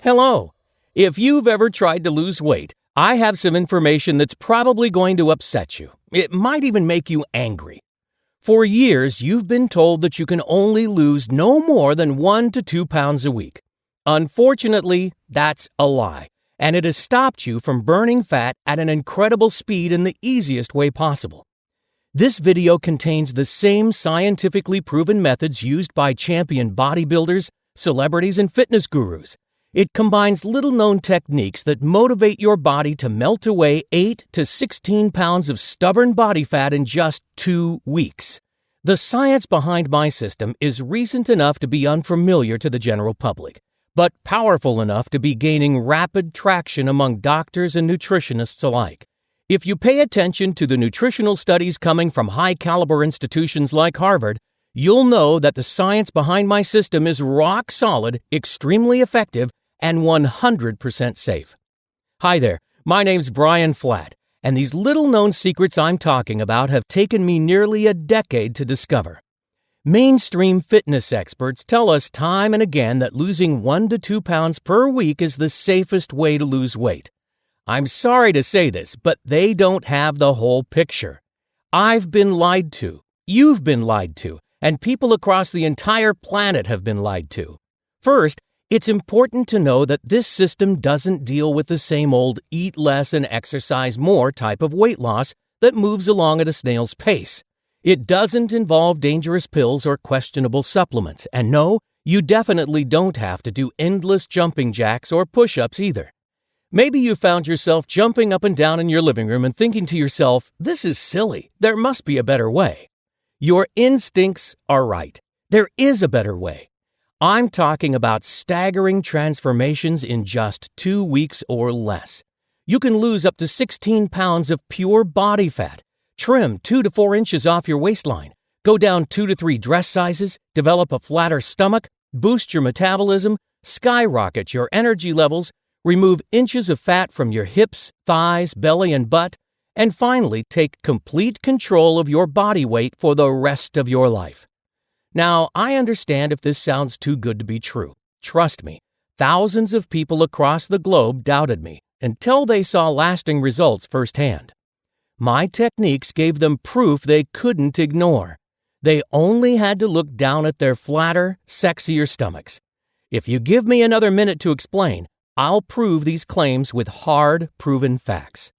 Hello. If you've ever tried to lose weight, I have some information that's probably going to upset you. It might even make you angry. For years, you've been told that you can only lose no more than 1 to 2 pounds a week. Unfortunately, that's a lie, and it has stopped you from burning fat at an incredible speed in the easiest way possible. This video contains the same scientifically proven methods used by champion bodybuilders, celebrities, and fitness gurus. It combines little-known techniques that motivate your body to melt away 8 to 16 pounds of stubborn body fat in just 2 weeks. The science behind my system is recent enough to be unfamiliar to the general public, but powerful enough to be gaining rapid traction among doctors and nutritionists alike. If you pay attention to the nutritional studies coming from high-caliber institutions like Harvard, you'll know that the science behind my system is rock solid, extremely effective, and 100% safe. Hi there, my name's Brian Flatt, and these little-known secrets I'm talking about have taken me nearly a decade to discover. Mainstream fitness experts tell us time and again that losing 1 to 2 pounds per week is the safest way to lose weight. I'm sorry to say this, but they don't have the whole picture. I've been lied to, you've been lied to, and people across the entire planet have been lied to. First, it's important to know that this system doesn't deal with the same old eat less and exercise more type of weight loss that moves along at a snail's pace. It doesn't involve dangerous pills or questionable supplements, and no, you definitely don't have to do endless jumping jacks or push-ups either. Maybe you found yourself jumping up and down in your living room and thinking to yourself, this is silly, there must be a better way. Your instincts are right. There is a better way. I'm talking about staggering transformations in just 2 weeks or less. You can lose up to 16 pounds of pure body fat, trim 2 to 4 inches off your waistline, go down 2 to 3 dress sizes, develop a flatter stomach, boost your metabolism, skyrocket your energy levels, remove inches of fat from your hips, thighs, belly, and butt, and finally take complete control of your body weight for the rest of your life. Now, I understand if this sounds too good to be true. Trust me, thousands of people across the globe doubted me until they saw lasting results firsthand. My techniques gave them proof they couldn't ignore. They only had to look down at their flatter, sexier stomachs. If you give me another minute to explain, I'll prove these claims with hard, proven facts.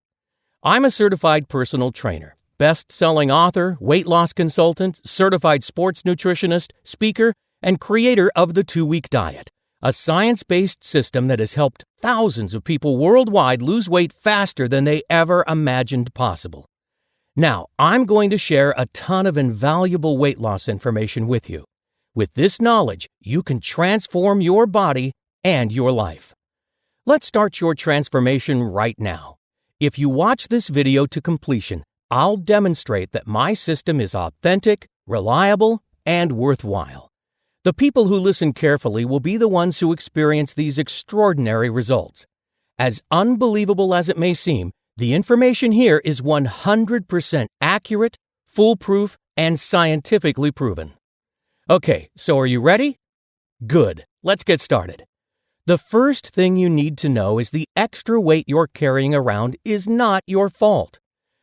I'm a certified personal trainer, best-selling author, weight loss consultant, certified sports nutritionist, speaker, and creator of the 2-Week Diet, a science-based system that has helped thousands of people worldwide lose weight faster than they ever imagined possible. Now, I'm going to share a ton of invaluable weight loss information with you. With this knowledge, you can transform your body and your life. Let's start your transformation right now. If you watch this video to completion, I'll demonstrate that my system is authentic, reliable, and worthwhile. The people who listen carefully will be the ones who experience these extraordinary results. As unbelievable as it may seem, the information here is 100% accurate, foolproof, and scientifically proven. Okay, so are you ready? Good. Let's get started. The first thing you need to know is the extra weight you're carrying around is not your fault.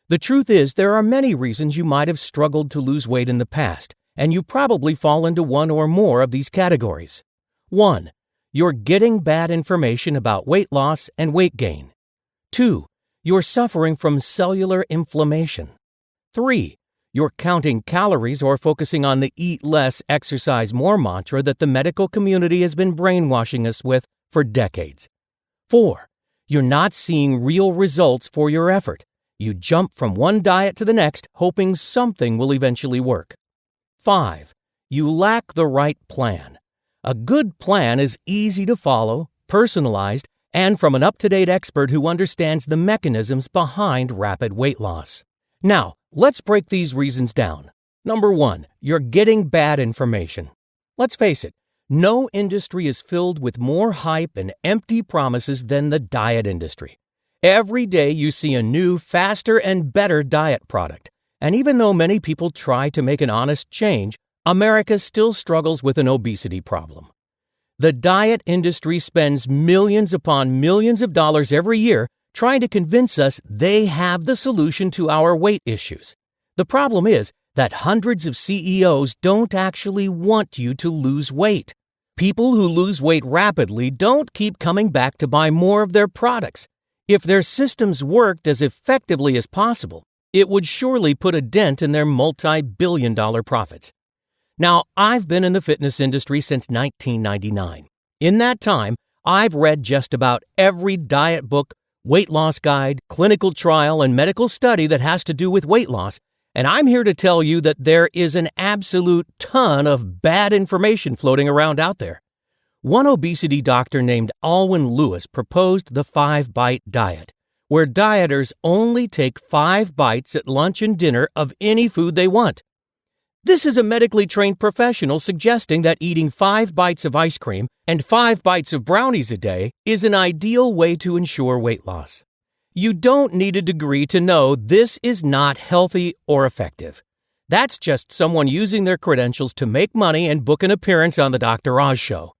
The truth is, there are many reasons you might have struggled to lose weight in the past, and you probably fall into one or more of these categories. 1. You're getting bad information about weight loss and weight gain. 2. You're suffering from cellular inflammation. 3. You're counting calories or focusing on the eat less, exercise more mantra that the medical community has been brainwashing us with for decades. 4. You're not seeing real results for your effort. You jump from one diet to the next, hoping something will eventually work. 5. You lack the right plan. A good plan is easy to follow, personalized, and from an up-to-date expert who understands the mechanisms behind rapid weight loss. Now, let's break these reasons down. Number 1, you're getting bad information. Let's face it, no industry is filled with more hype and empty promises than the diet industry. Every day you see a new, faster, and better diet product. And even though many people try to make an honest change, America still struggles with an obesity problem. The diet industry spends millions upon millions of dollars every year trying to convince us they have the solution to our weight issues. The problem is that hundreds of CEOs don't actually want you to lose weight. People who lose weight rapidly don't keep coming back to buy more of their products. If their systems worked as effectively as possible, it would surely put a dent in their multi-billion-dollar profits. Now, I've been in the fitness industry since 1999. In that time, I've read just about every diet book, weight loss guide, clinical trial, and medical study that has to do with weight loss, and I'm here to tell you that there is an absolute ton of bad information floating around out there. One obesity doctor named Alwyn Lewis proposed the 5-bite diet, where dieters only take 5 bites at lunch and dinner of any food they want. This is a medically trained professional suggesting that eating 5 bites of ice cream and 5 bites of brownies a day is an ideal way to ensure weight loss. You don't need a degree to know this is not healthy or effective. That's just someone using their credentials to make money and book an appearance on the Dr. Oz show.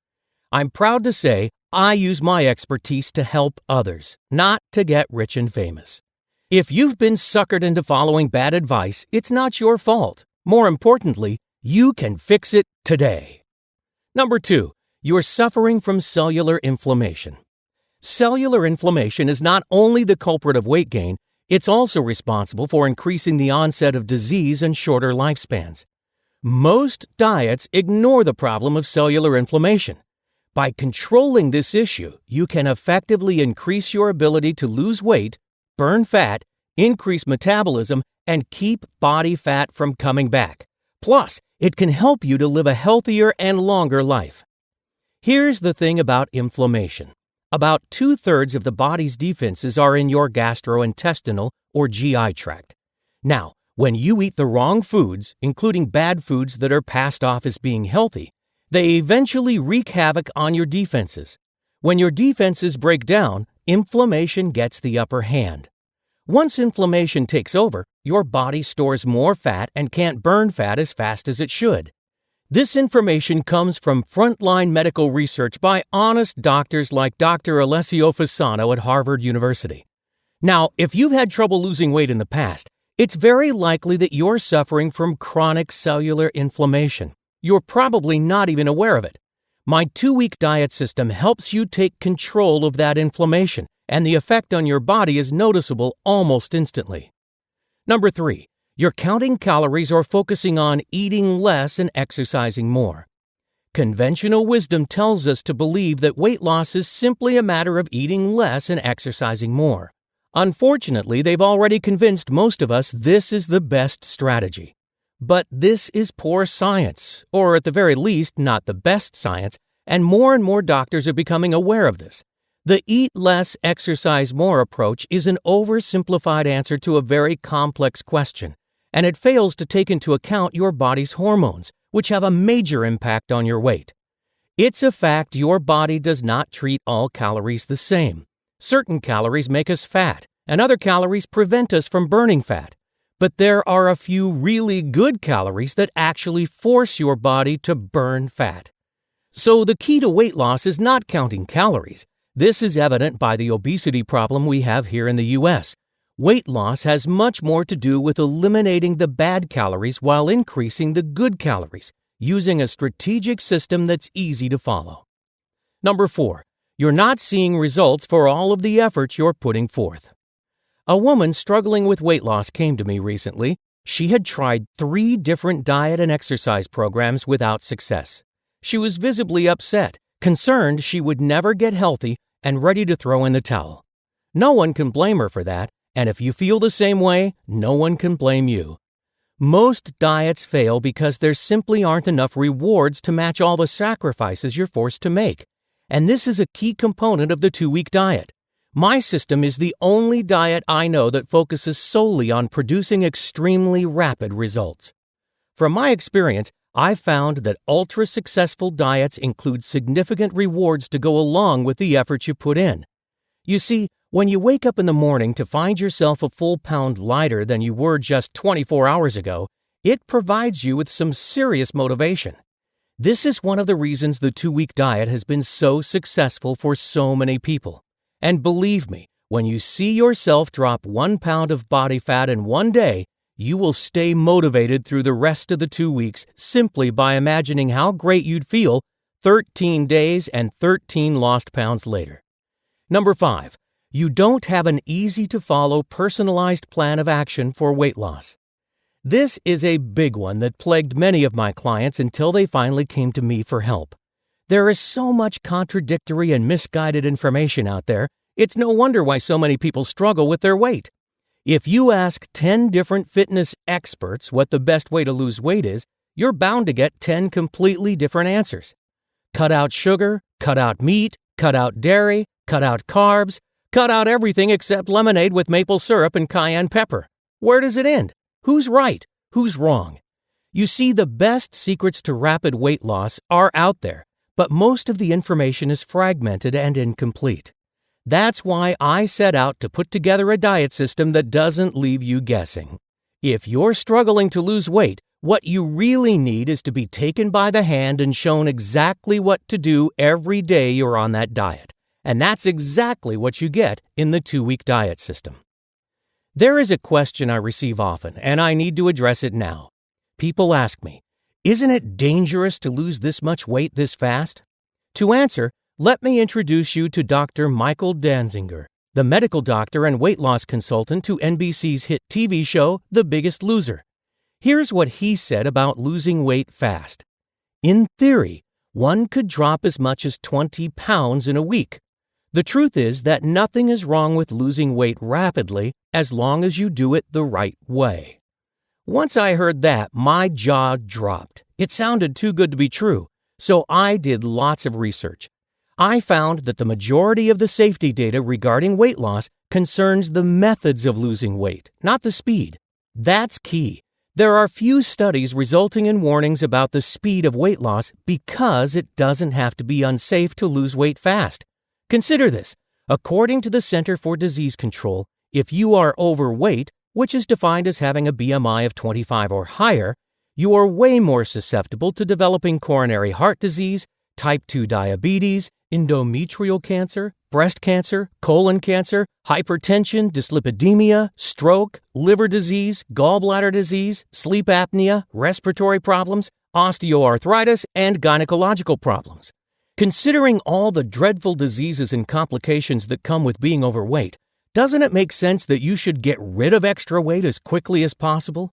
I'm proud to say I use my expertise to help others, not to get rich and famous. If you've been suckered into following bad advice, it's not your fault. More importantly, you can fix it today. Number 2, you're suffering from cellular inflammation. Cellular inflammation is not only the culprit of weight gain, it's also responsible for increasing the onset of disease and shorter lifespans. Most diets ignore the problem of cellular inflammation. By controlling this issue, you can effectively increase your ability to lose weight, burn fat, increase metabolism, and keep body fat from coming back. Plus, it can help you to live a healthier and longer life. Here's the thing about inflammation. About 2/3 of the body's defenses are in your gastrointestinal or GI tract. Now, when you eat the wrong foods, including bad foods that are passed off as being healthy, they eventually wreak havoc on your defenses. When your defenses break down, inflammation gets the upper hand. Once inflammation takes over, your body stores more fat and can't burn fat as fast as it should. This information comes from frontline medical research by honest doctors like Dr. Alessio Fasano at Harvard University. Now, if you've had trouble losing weight in the past, it's very likely that you're suffering from chronic cellular inflammation. You're probably not even aware of it. My 2-week diet system helps you take control of that inflammation, and the effect on your body is noticeable almost instantly. Number 3, you're counting calories or focusing on eating less and exercising more. Conventional wisdom tells us to believe that weight loss is simply a matter of eating less and exercising more. Unfortunately, they've already convinced most of us this is the best strategy. But this is poor science, or at the very least, not the best science, and more doctors are becoming aware of this. The eat less, exercise more approach is an oversimplified answer to a very complex question, and it fails to take into account your body's hormones, which have a major impact on your weight. It's a fact your body does not treat all calories the same. Certain calories make us fat, and other calories prevent us from burning fat. But there are a few really good calories that actually force your body to burn fat. So the key to weight loss is not counting calories. This is evident by the obesity problem we have here in the U.S. Weight loss has much more to do with eliminating the bad calories while increasing the good calories, using a strategic system that's easy to follow. Number 4, you're not seeing results for all of the effort you're putting forth. A woman struggling with weight loss came to me recently. She had tried 3 different diet and exercise programs without success. She was visibly upset, concerned she would never get healthy, and ready to throw in the towel. No one can blame her for that, and if you feel the same way, no one can blame you. Most diets fail because there simply aren't enough rewards to match all the sacrifices you're forced to make. And this is a key component of the 2-week diet. My system is the only diet I know that focuses solely on producing extremely rapid results. From my experience, I've found that ultra-successful diets include significant rewards to go along with the effort you put in. You see, when you wake up in the morning to find yourself a full pound lighter than you were just 24 hours ago, it provides you with some serious motivation. This is one of the reasons the 2-week diet has been so successful for so many people. And believe me, when you see yourself drop 1 pound of body fat in one day, you will stay motivated through the rest of the 2 weeks simply by imagining how great you'd feel 13 days and 13 lost pounds later. Number 5, you don't have an easy-to-follow personalized plan of action for weight loss. This is a big one that plagued many of my clients until they finally came to me for help. There is so much contradictory and misguided information out there, it's no wonder why so many people struggle with their weight. If you ask 10 different fitness experts what the best way to lose weight is, you're bound to get 10 completely different answers. Cut out sugar, cut out meat, cut out dairy, cut out carbs, cut out everything except lemonade with maple syrup and cayenne pepper. Where does it end? Who's right? Who's wrong? You see, the best secrets to rapid weight loss are out there, but most of the information is fragmented and incomplete. That's why I set out to put together a diet system that doesn't leave you guessing. If you're struggling to lose weight, what you really need is to be taken by the hand and shown exactly what to do every day you're on that diet. And that's exactly what you get in the 2-week diet system. There is a question I receive often, and I need to address it now. People ask me, isn't it dangerous to lose this much weight this fast? To answer, let me introduce you to Dr. Michael Danziger, the medical doctor and weight loss consultant to NBC's hit TV show, The Biggest Loser. Here's what he said about losing weight fast. In theory, one could drop as much as 20 pounds in a week. The truth is that nothing is wrong with losing weight rapidly as long as you do it the right way. Once I heard that, my jaw dropped. It sounded too good to be true, so I did lots of research. I found that the majority of the safety data regarding weight loss concerns the methods of losing weight, not the speed. That's key. There are few studies resulting in warnings about the speed of weight loss because it doesn't have to be unsafe to lose weight fast. Consider this. According to the Center for Disease Control, if you are overweight, which is defined as having a BMI of 25 or higher, you are way more susceptible to developing coronary heart disease, type 2 diabetes, endometrial cancer, breast cancer, colon cancer, hypertension, dyslipidemia, stroke, liver disease, gallbladder disease, sleep apnea, respiratory problems, osteoarthritis, and gynecological problems. Considering all the dreadful diseases and complications that come with being overweight, doesn't it make sense that you should get rid of extra weight as quickly as possible?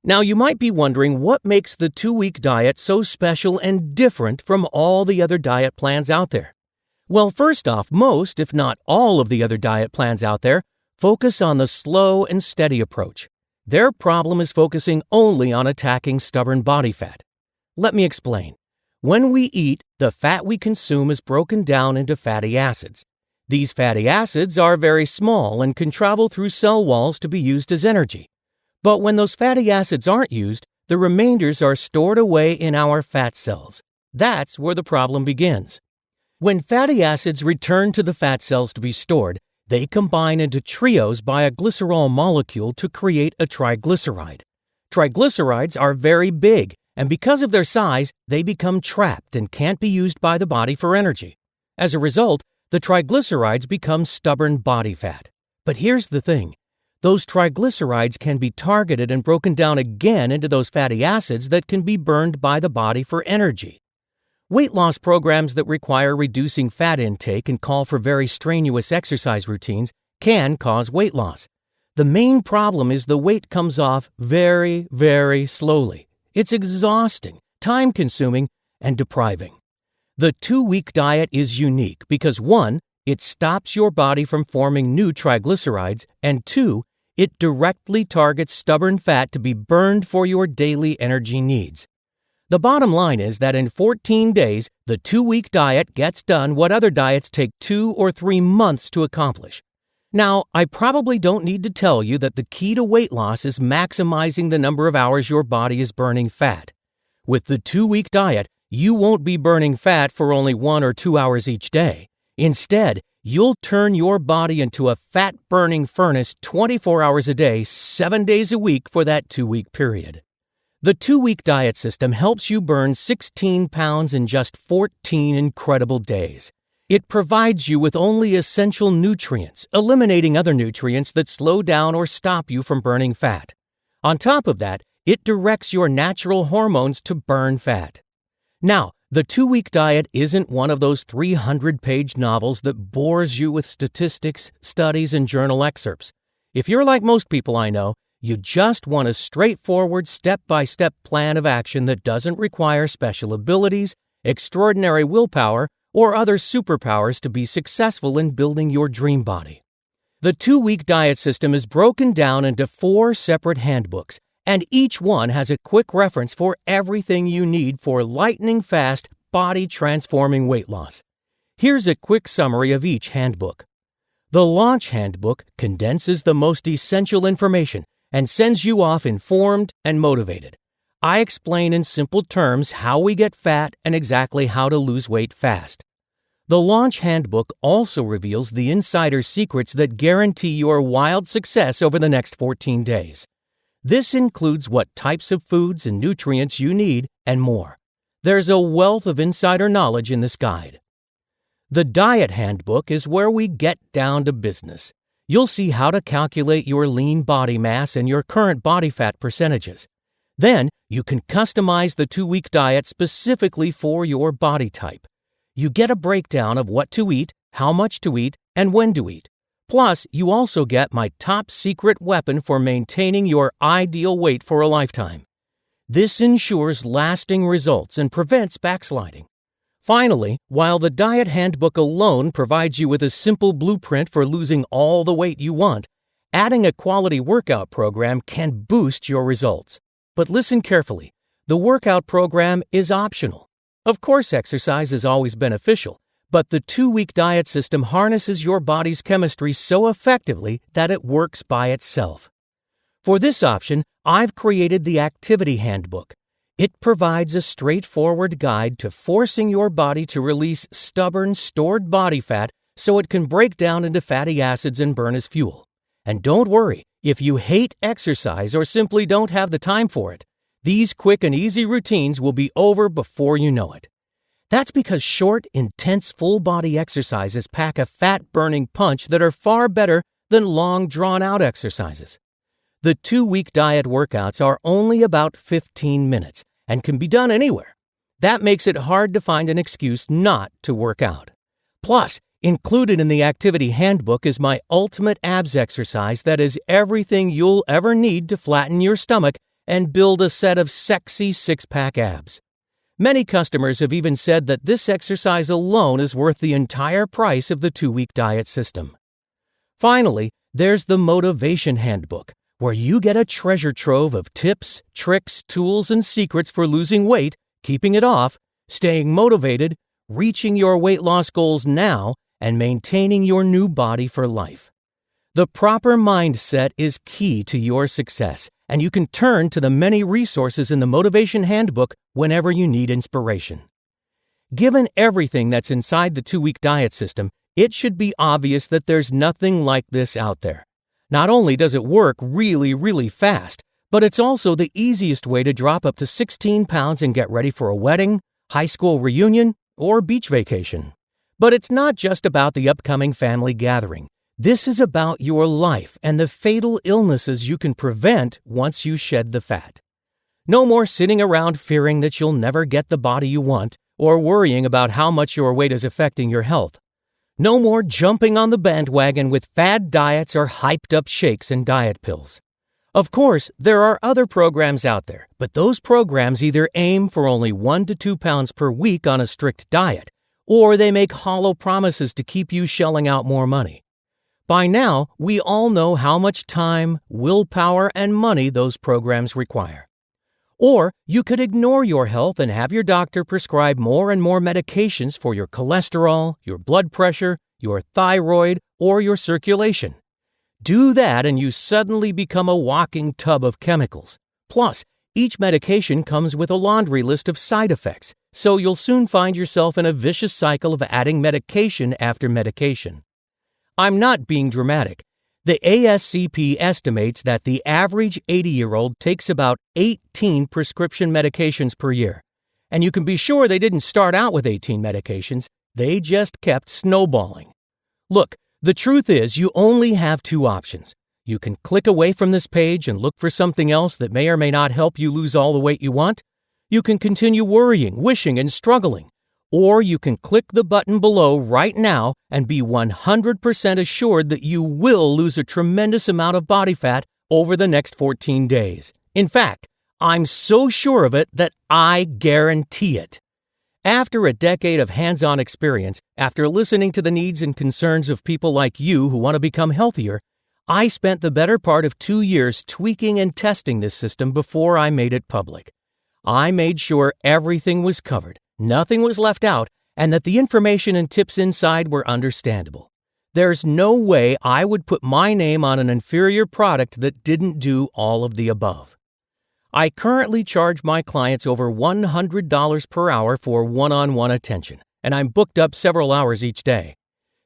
Now, you might be wondering what makes the 2-week diet so special and different from all the other diet plans out there. Well, first off, most, if not all of the other diet plans out there, focus on the slow and steady approach. Their problem is focusing only on attacking stubborn body fat. Let me explain. When we eat, the fat we consume is broken down into fatty acids. These fatty acids are very small and can travel through cell walls to be used as energy. But when those fatty acids aren't used, the remainders are stored away in our fat cells. That's where the problem begins. When fatty acids return to the fat cells to be stored, they combine into trios by a glycerol molecule to create a triglyceride. Triglycerides are very big, and because of their size, they become trapped and can't be used by the body for energy. As a result, the triglycerides become stubborn body fat. But here's the thing. Those triglycerides can be targeted and broken down again into those fatty acids that can be burned by the body for energy. Weight loss programs that require reducing fat intake and call for very strenuous exercise routines can cause weight loss. The main problem is the weight comes off very, very slowly. It's exhausting, time-consuming, and depriving. The 2-week diet is unique because 1, it stops your body from forming new triglycerides, and 2, it directly targets stubborn fat to be burned for your daily energy needs. The bottom line is that in 14 days, the 2-week diet gets done what other diets take 2 or 3 months to accomplish. Now, I probably don't need to tell you that the key to weight loss is maximizing the number of hours your body is burning fat. With the 2-week diet, you won't be burning fat for only 1 or 2 hours each day. Instead, you'll turn your body into a fat-burning furnace 24 hours a day, 7 days a week for that 2-week period. The 2-week diet system helps you burn 16 pounds in just 14 incredible days. It provides you with only essential nutrients, eliminating other nutrients that slow down or stop you from burning fat. On top of that, it directs your natural hormones to burn fat. Now, the 2-week diet isn't one of those 300-page novels that bores you with statistics, studies, and journal excerpts. If you're like most people I know, you just want a straightforward, step-by-step plan of action that doesn't require special abilities, extraordinary willpower, or other superpowers to be successful in building your dream body. The 2-week diet system is broken down into 4 separate handbooks, and each one has a quick reference for everything you need for lightning-fast, body-transforming weight loss. Here's a quick summary of each handbook. The Launch Handbook condenses the most essential information and sends you off informed and motivated. I explain in simple terms how we get fat and exactly how to lose weight fast. The Launch Handbook also reveals the insider secrets that guarantee your wild success over the next 14 days. This includes what types of foods and nutrients you need and more. There's a wealth of insider knowledge in this guide. The Diet Handbook is where we get down to business. You'll see how to calculate your lean body mass and your current body fat percentages. Then, you can customize the 2-week diet specifically for your body type. You get a breakdown of what to eat, how much to eat, and when to eat. Plus, you also get my top secret weapon for maintaining your ideal weight for a lifetime. This ensures lasting results and prevents backsliding. Finally, while the Diet Handbook alone provides you with a simple blueprint for losing all the weight you want, adding a quality workout program can boost your results. But listen carefully, the workout program is optional. Of course, exercise is always beneficial, but the 2-week diet system harnesses your body's chemistry so effectively that it works by itself. For this option, I've created the Activity Handbook. It provides a straightforward guide to forcing your body to release stubborn, stored body fat so it can break down into fatty acids and burn as fuel. And don't worry, if you hate exercise or simply don't have the time for it, these quick and easy routines will be over before you know it. That's because short, intense, full-body exercises pack a fat-burning punch that are far better than long, drawn-out exercises. The 2-week diet workouts are only about 15 minutes and can be done anywhere. That makes it hard to find an excuse not to work out. Plus, included in the Activity Handbook is my ultimate abs exercise that is everything you'll ever need to flatten your stomach and build a set of sexy six-pack abs. Many customers have even said that this exercise alone is worth the entire price of the 2-week diet system. Finally, there's the Motivation Handbook, where you get a treasure trove of tips, tricks, tools, and secrets for losing weight, keeping it off, staying motivated, reaching your weight loss goals now, and maintaining your new body for life. The proper mindset is key to your success, and you can turn to the many resources in the Motivation Handbook whenever you need inspiration. Given everything that's inside the 2-week diet system, it should be obvious that there's nothing like this out there. Not only does it work really, really fast, but it's also the easiest way to drop up to 16 pounds and get ready for a wedding, high school reunion, or beach vacation. But it's not just about the upcoming family gathering. This is about your life and the fatal illnesses you can prevent once you shed the fat. No more sitting around fearing that you'll never get the body you want or worrying about how much your weight is affecting your health. No more jumping on the bandwagon with fad diets or hyped-up shakes and diet pills. Of course, there are other programs out there, but those programs either aim for only 1 to 2 pounds per week on a strict diet, or they make hollow promises to keep you shelling out more money. By now, we all know how much time, willpower, and money those programs require. Or you could ignore your health and have your doctor prescribe more and more medications for your cholesterol, your blood pressure, your thyroid, or your circulation. Do that and you suddenly become a walking tub of chemicals. Plus, each medication comes with a laundry list of side effects, so you'll soon find yourself in a vicious cycle of adding medication after medication. I'm not being dramatic. The ASCP estimates that the average 80-year-old takes about 18 prescription medications per year. And you can be sure they didn't start out with 18 medications, they just kept snowballing. Look, the truth is you only have two options. You can click away from this page and look for something else that may or may not help you lose all the weight you want. You can continue worrying, wishing, and struggling. Or you can click the button below right now and be 100% assured that you will lose a tremendous amount of body fat over the next 14 days. In fact, I'm so sure of it that I guarantee it. After a decade of hands-on experience, after listening to the needs and concerns of people like you who want to become healthier, I spent the better part of 2 years tweaking and testing this system before I made it public. I made sure everything was covered, nothing was left out, and that the information and tips inside were understandable. There's no way I would put my name on an inferior product that didn't do all of the above. I currently charge my clients over $100 per hour for one-on-one attention, and I'm booked up several hours each day.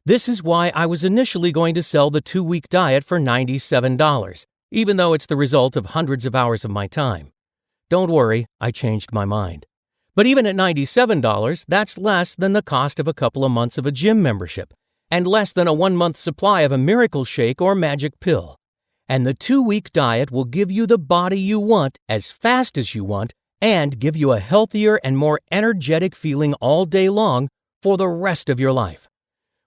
This is why I was initially going to sell the 2-week diet for $97, even though it's the result of hundreds of hours of my time. Don't worry, I changed my mind. But even at $97, that's less than the cost of a couple of months of a gym membership, and less than a 1-month supply of a miracle shake or magic pill. And the 2-week diet will give you the body you want as fast as you want and give you a healthier and more energetic feeling all day long for the rest of your life.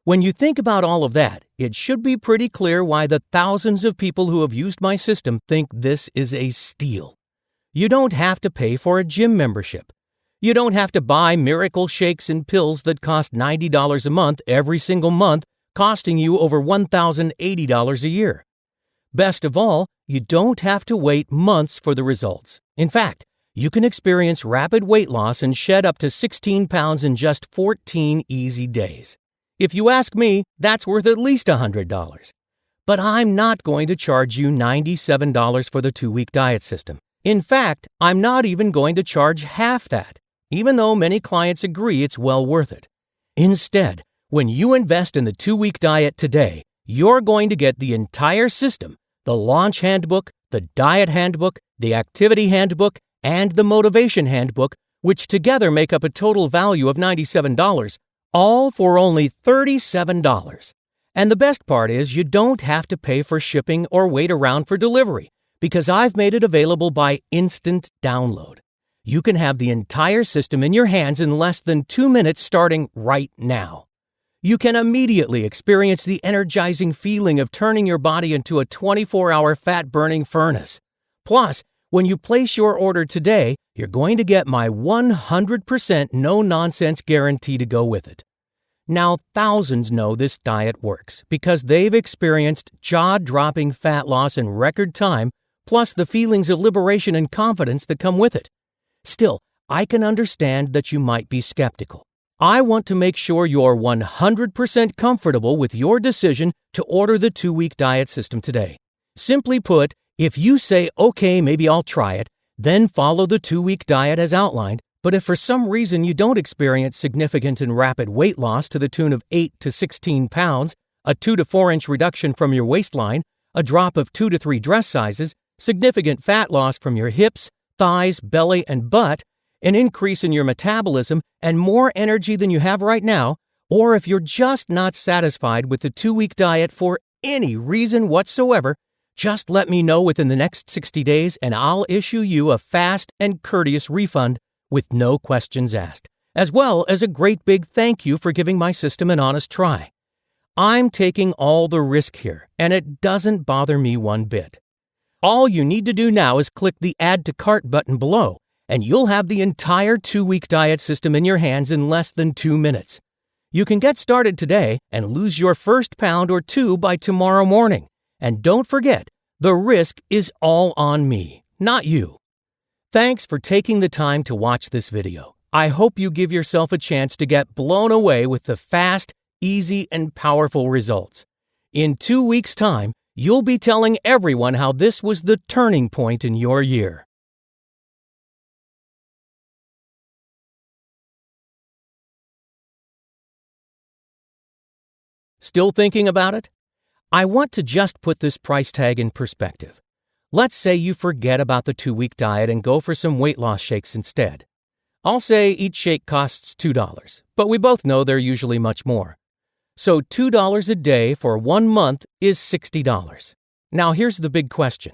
When you think about all of that, it should be pretty clear why the thousands of people who have used my system think this is a steal. You don't have to pay for a gym membership. You don't have to buy miracle shakes and pills that cost $90 a month every single month, costing you over $1,080 a year. Best of all, you don't have to wait months for the results. In fact, you can experience rapid weight loss and shed up to 16 pounds in just 14 easy days. If you ask me, that's worth at least $100. But I'm not going to charge you $97 for the 2-week diet system. In fact, I'm not even going to charge half that, even though many clients agree it's well worth it. Instead, when you invest in the 2-week diet today, you're going to get the entire system, the launch handbook, the diet handbook, the activity handbook, and the motivation handbook, which together make up a total value of $97, all for only $37. And the best part is you don't have to pay for shipping or wait around for delivery, because I've made it available by instant download. You can have the entire system in your hands in less than 2 minutes starting right now. You can immediately experience the energizing feeling of turning your body into a 24-hour fat-burning furnace. Plus, when you place your order today, you're going to get my 100% no-nonsense guarantee to go with it. Now, thousands know this diet works because they've experienced jaw-dropping fat loss in record time, plus the feelings of liberation and confidence that come with it. Still, I can understand that you might be skeptical. I want to make sure you're 100% comfortable with your decision to order the 2-week diet system today. Simply put, if you say, okay, maybe I'll try it, then follow the 2-week diet as outlined. But if for some reason you don't experience significant and rapid weight loss to the tune of 8 to 16 pounds, a 2 to 4 inch reduction from your waistline, a drop of 2 to 3 dress sizes, significant fat loss from your hips, thighs, belly, and butt, an increase in your metabolism, and more energy than you have right now, or if you're just not satisfied with the 2-week diet for any reason whatsoever, just let me know within the next 60 days and I'll issue you a fast and courteous refund with no questions asked, as well as a great big thank you for giving my system an honest try. I'm taking all the risk here, and it doesn't bother me one bit. All you need to do now is click the Add to Cart button below, and you'll have the entire 2-week diet system in your hands in less than 2 minutes. You can get started today and lose your first pound or 2 by tomorrow morning. And don't forget, the risk is all on me, not you. Thanks for taking the time to watch this video. I hope you give yourself a chance to get blown away with the fast, easy, and powerful results. In 2 weeks' time, you'll be telling everyone how this was the turning point in your year. Still thinking about it? I want to just put this price tag in perspective. Let's say you forget about the 2-week diet and go for some weight loss shakes instead. I'll say each shake costs $2, but we both know they're usually much more. So $2 a day for 1 month is $60. Now here's the big question.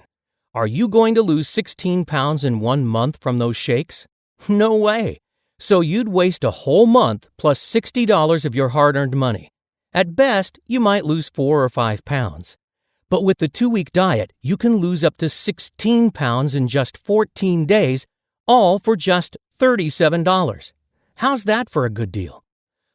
Are you going to lose 16 pounds in 1 month from those shakes? No way. So you'd waste a whole month plus $60 of your hard-earned money. At best, you might lose 4 or 5 pounds. But with the 2-week diet, you can lose up to 16 pounds in just 14 days, all for just $37. How's that for a good deal?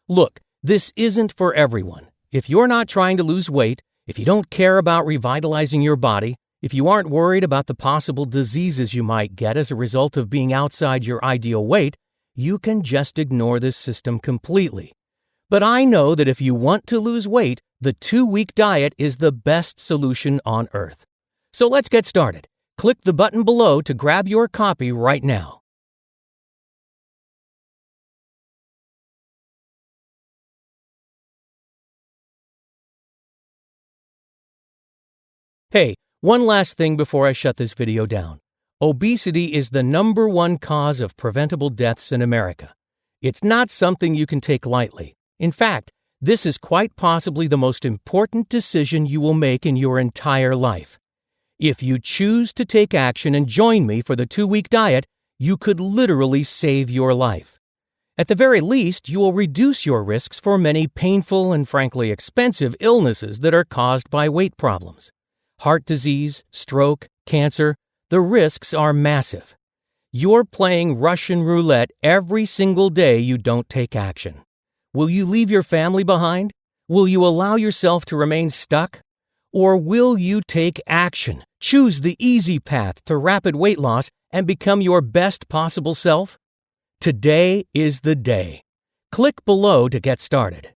Look, this isn't for everyone. If you're not trying to lose weight, if you don't care about revitalizing your body, if you aren't worried about the possible diseases you might get as a result of being outside your ideal weight, you can just ignore this system completely. But I know that if you want to lose weight, the 2-week diet is the best solution on earth. So let's get started. Click the button below to grab your copy right now. Hey, one last thing before I shut this video down. Obesity is the #1 cause of preventable deaths in America. It's not something you can take lightly. In fact, this is quite possibly the most important decision you will make in your entire life. If you choose to take action and join me for the 2-week diet, you could literally save your life. At the very least, you will reduce your risks for many painful and frankly expensive illnesses that are caused by weight problems. Heart disease, stroke, cancer, the risks are massive. You're playing Russian roulette every single day you don't take action. Will you leave your family behind? Will you allow yourself to remain stuck? Or will you take action, choose the easy path to rapid weight loss, and become your best possible self? Today is the day. Click below to get started.